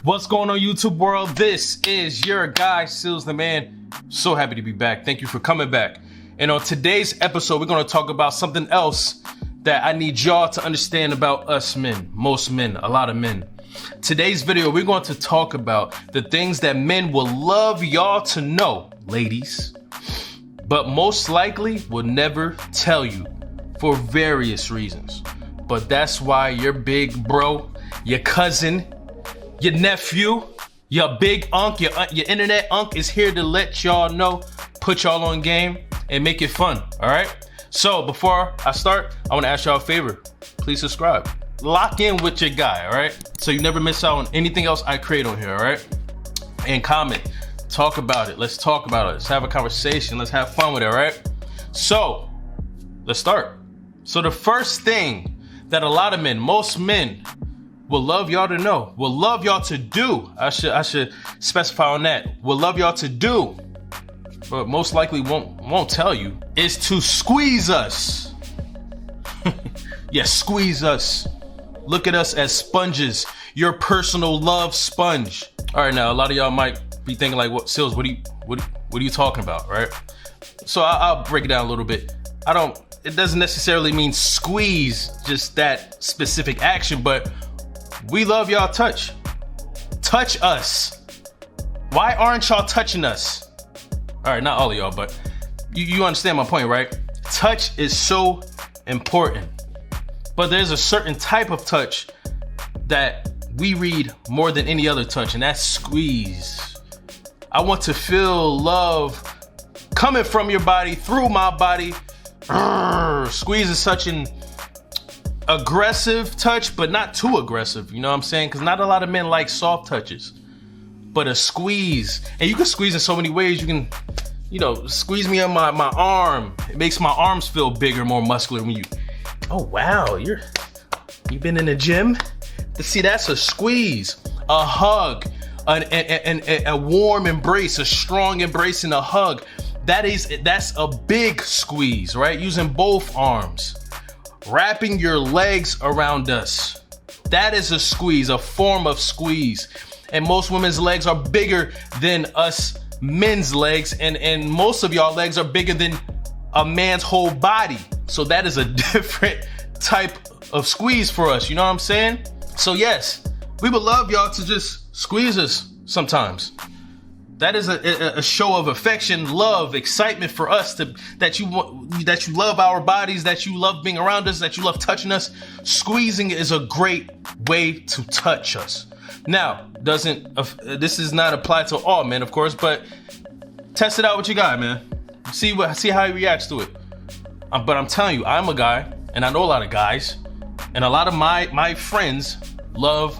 What's going on, YouTube world? This is your guy, Sealz the man. So happy to be back. Thank you for coming back. And on today's episode, we're going to talk about something else that I need y'all to understand about us men, most men, a lot of men. Today's video, we're going to talk about the things that men will love y'all to know, ladies, but most likely will never tell you for various reasons. But that's why your big bro, your cousin, your nephew, your big unk, your internet unk is here to let y'all know, put y'all on game, and make it fun, all right? So before I start, I wanna ask y'all a favor. Please subscribe. Lock in with your guy, all right? So you never miss out on anything else I create on here, all right? And comment, talk about it. Let's talk about it. Let's have a conversation. Let's have fun with it, all right? So let's start. So the first thing that a lot of men, most men, will love y'all to know, will love y'all to do. I should specify on that. Will love y'all to do, but most likely won't tell you, is to squeeze us. Yeah, squeeze us. Look at us as sponges, your personal love sponge. All right, now a lot of y'all might be thinking like, "What, Sealz? What are you talking about?" Right? So I'll break it down a little bit. It doesn't necessarily mean squeeze, just that specific action, but we love y'all touch us. Why aren't y'all touching us? All right, not all of y'all, but you understand my point, right? Touch is so important, but there's a certain type of touch that we read more than any other touch, and that's squeeze. I want to feel love coming from your body, through my body. Squeeze is such an aggressive touch, but not too aggressive, you know what I'm saying? Because not a lot of men like soft touches, but a squeeze, and you can squeeze in so many ways. You can, squeeze me on my arm. It makes my arms feel bigger, more muscular when you, oh wow, you've been in the gym? See, that's a squeeze. A hug, a warm embrace, a strong embrace and a hug. That's a big squeeze, right? Using both arms. Wrapping your legs around us. That is a squeeze, a form of squeeze. And most women's legs are bigger than us men's legs. And most of y'all legs are bigger than a man's whole body. So that is a different type of squeeze for us. You know what I'm saying? So yes, we would love y'all to just squeeze us sometimes. That is a show of affection, love, excitement for us that you love our bodies, that you love being around us, that you love touching us. Squeezing is a great way to touch us. Now, this is not applied to all men, of course, but test it out with your guy, man. See how he reacts to it. But I'm telling you, I'm a guy, and I know a lot of guys, and a lot of my friends love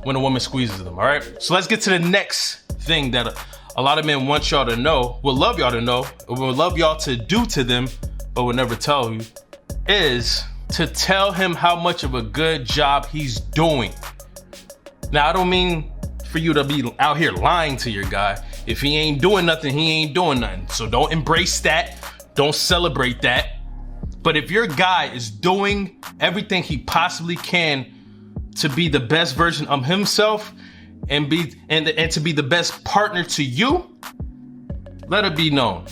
when a woman squeezes them. All right, so let's get to the next thing that a lot of men want y'all to know, will love y'all to know, or will love y'all to do to them, but will never tell you, is to tell him how much of a good job he's doing. Now, I don't mean for you to be out here lying to your guy. If he ain't doing nothing, he ain't doing nothing. So don't embrace that. Don't celebrate that. But if your guy is doing everything he possibly can to be the best version of himself, and to be the best partner to you, let it be known.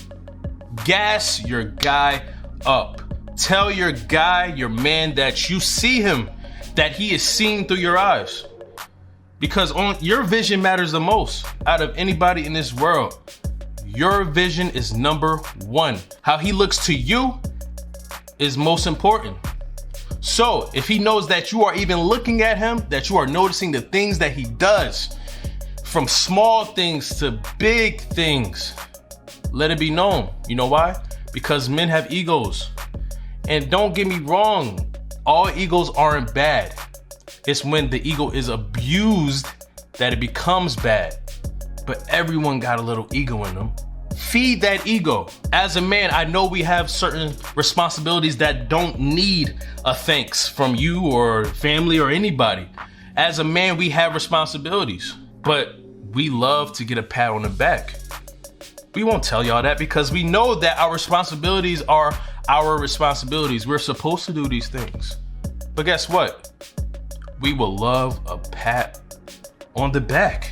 Gas your guy up. Tell your guy, your man, that you see him, that he is seen through your eyes. Because your vision matters the most out of anybody in this world. Your vision is number one. How he looks to you is most important. So if he knows that you are even looking at him, that you are noticing the things that he does, from small things to big things, let it be known. You know why? Because men have egos. And don't get me wrong, all egos aren't bad. It's when the ego is abused that it becomes bad. But everyone got a little ego in them. Feed that ego. As a man, I know we have certain responsibilities that don't need a thanks from you or family or anybody. As a man, we have responsibilities, but we love to get a pat on the back. We won't tell y'all that because we know that our responsibilities are our responsibilities. We're supposed to do these things. But guess what? We will love a pat on the back.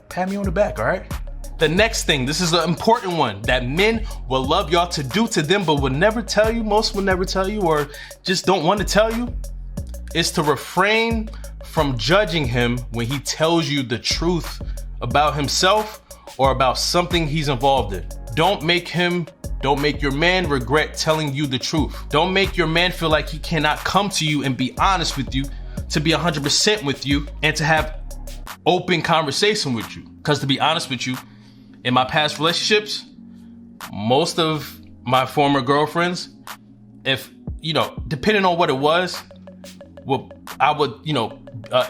Pat me on the back, all right? The next thing, this is an important one that men will love y'all to do to them, but will never tell you, most will never tell you, or just don't want to tell you, is to refrain from judging him when he tells you the truth about himself or about something he's involved in. Don't make your man regret telling you the truth. Don't make your man feel like he cannot come to you and be honest with you, to be 100% with you, and to have open conversation with you. Because to be honest with you, in my past relationships, most of my former girlfriends, if, depending on what it was, I would,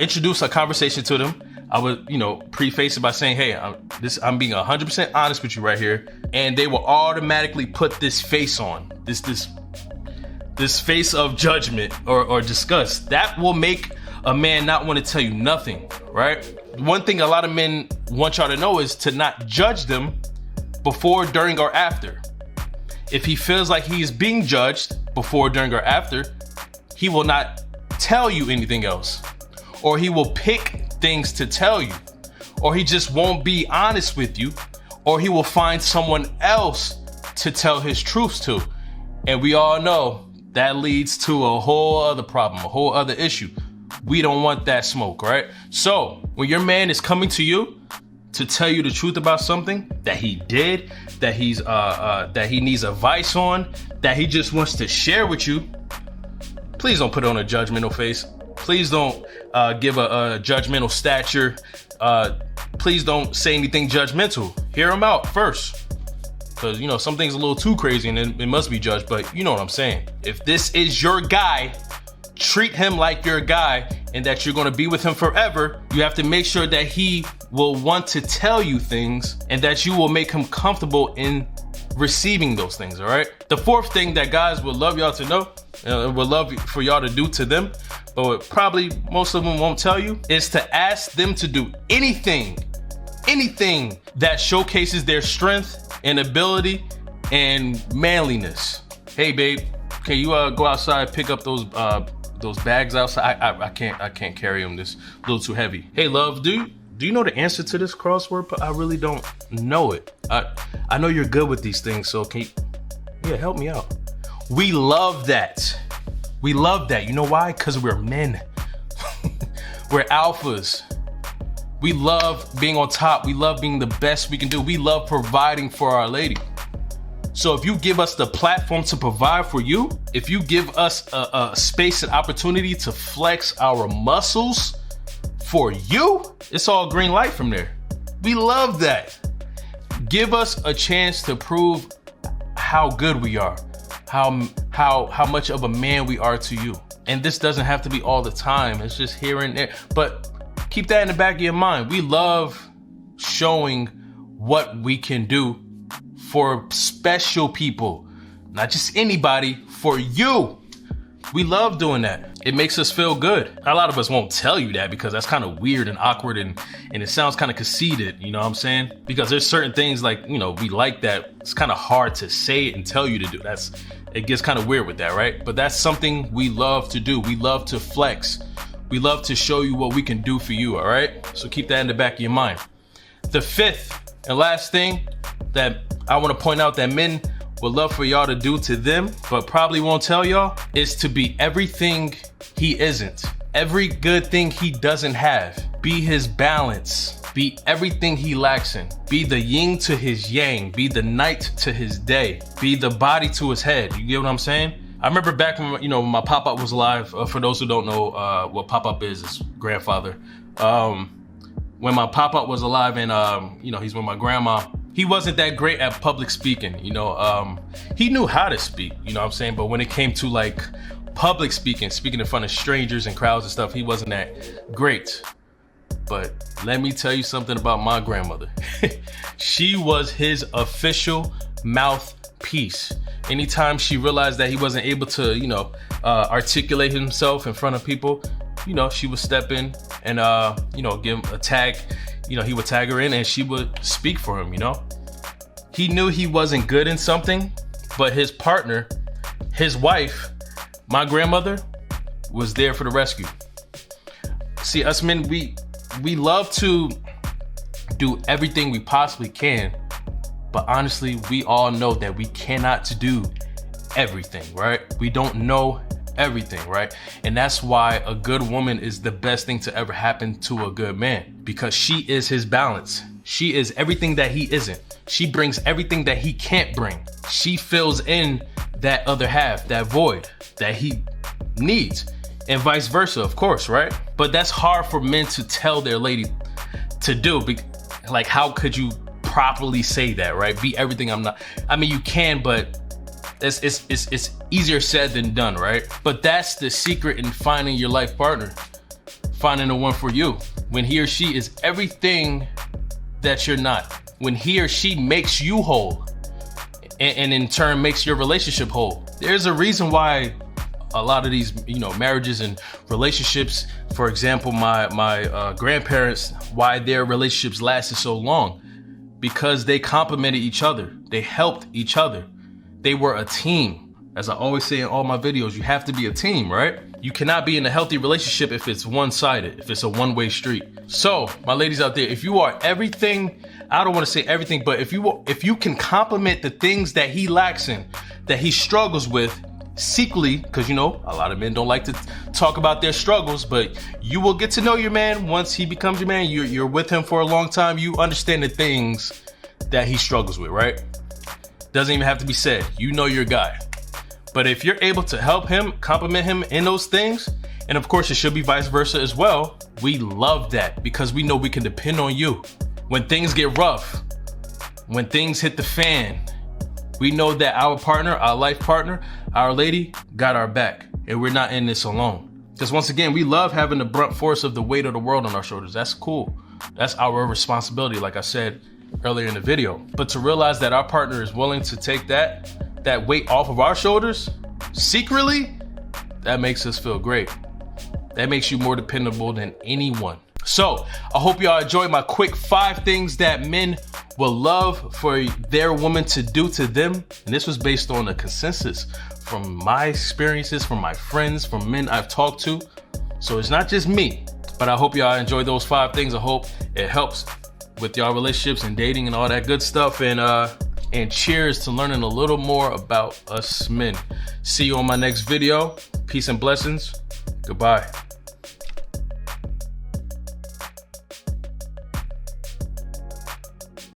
introduce a conversation to them. I would, preface it by saying, hey, I'm being 100% honest with you right here. And they will automatically put this face on, this face of judgment or disgust. That will make a man not want to tell you nothing, right? One thing a lot of men want y'all to know is to not judge them before, during, or after. If he feels like he is being judged before, during, or after, he will not tell you anything else. Or he will pick things to tell you. Or he just won't be honest with you. Or he will find someone else to tell his truths to. And we all know that leads to a whole other problem, a whole other issue. We don't want that smoke, right? So when your man is coming to you to tell you the truth about something that he did, that he needs advice on, that he just wants to share with you, please don't put on a judgmental face. Please don't give a judgmental stature. Please don't say anything judgmental. Hear him out first. Because, some things are a little too crazy and it must be judged, but you know what I'm saying. If this is your guy, treat him like your guy and that you're going to be with him forever. You have to make sure that he will want to tell you things and that you will make him comfortable in receiving those things, all right? The fourth thing that guys would love y'all to know, would love for y'all to do to them, but probably most of them won't tell you, is to ask them to do anything that showcases their strength and ability and manliness. Hey babe, can you go outside, pick up those bags outside? I can't carry them. This a little too heavy. Hey love, do you know the answer to this crossword? But I really don't know it. I know you're good with these things, so can you help me out? We love that. We love that. You know why? Because we're men. We're alphas. We love being on top. We love being the best we can do. We love providing for our lady. So if you give us the platform to provide for you, if you give us a space and opportunity to flex our muscles for you, it's all green light from there. We love that. Give us a chance to prove how good we are, how much of a man we are to you. And this doesn't have to be all the time. It's just here and there. But keep that in the back of your mind. We love showing what we can do for special people, not just anybody, for you. We love doing that. It makes us feel good. A lot of us won't tell you that because that's kind of weird and awkward and it sounds kind of conceited, you know what I'm saying? Because there's certain things like, we like that. It's kind of hard to say it and tell you to do. It gets kind of weird with that, right? But that's something we love to do. We love to flex. We love to show you what we can do for you, all right? So keep that in the back of your mind. The fifth and last thing that I want to point out that men would love for y'all to do to them, but probably won't tell y'all, is to be everything he isn't. Every good thing he doesn't have. Be his balance. Be everything he lacks in. Be the yin to his yang. Be the night to his day. Be the body to his head. You get what I'm saying? I remember back when, when my pop-up was alive. For those who don't know what pop-up is, his grandfather. When my pop-up was alive and, he's with my grandma, he wasn't that great at public speaking, he knew how to speak, you know what I'm saying? But when it came to like public speaking in front of strangers and crowds and stuff, he wasn't that great. But let me tell you something about my grandmother. She was his official mouthpiece. Anytime she realized that he wasn't able to, articulate himself in front of people, she would step in and, give him a tag. He would tag her in and she would speak for him, He knew he wasn't good in something, but his partner, his wife, my grandmother, was there for the rescue. See, us men, we love to do everything we possibly can, but honestly, we all know that we cannot do everything, right? We don't know everything, right? And that's why a good woman is the best thing to ever happen to a good man, because she is his balance. She is everything that he isn't. She brings everything that he can't bring. She fills in that other half, that void that he needs, and vice versa, of course, right? But that's hard for men to tell their lady to do. Like, how could you properly say that, right? Be everything I'm not. I mean, you can, but it's easier said than done, right? But that's the secret in finding your life partner, finding the one for you. When he or she is everything that you're not, when he or she makes you whole, and in turn makes your relationship whole. There's a reason why a lot of these, marriages and relationships, for example, my grandparents, why their relationships lasted so long, because they complemented each other. They helped each other. They were a team. As I always say in all my videos, you have to be a team, right? You cannot be in a healthy relationship if it's one-sided, if it's a one-way street. So, my ladies out there, if you are everything, I don't want to say everything, but if you can complement the things that he lacks in, that he struggles with secretly, because a lot of men don't like to talk about their struggles, but you will get to know your man once he becomes your man. You're with him for a long time. You understand the things that he struggles with, right? Doesn't even have to be said. You know your guy. But if you're able to help him, compliment him in those things, and of course it should be vice versa as well, we love that, because we know we can depend on you. When things get rough, when things hit the fan, we know that our partner, our life partner, our lady got our back, and we're not in this alone. Because once again, we love having the brunt force of the weight of the world on our shoulders. That's cool. That's our responsibility, like I said earlier in the video. But to realize that our partner is willing to take that weight off of our shoulders secretly, that makes us feel great. That makes you more dependable than anyone. So I hope y'all enjoyed my quick 5 things that men will love for their woman to do to them. And this was based on a consensus from my experiences, from my friends, from men I've talked to. So it's not just me, but I hope y'all enjoyed those 5 things. I hope it helps with y'all relationships and dating and all that good stuff. And cheers to learning a little more about us men. See you on my next video. Peace and blessings. Goodbye.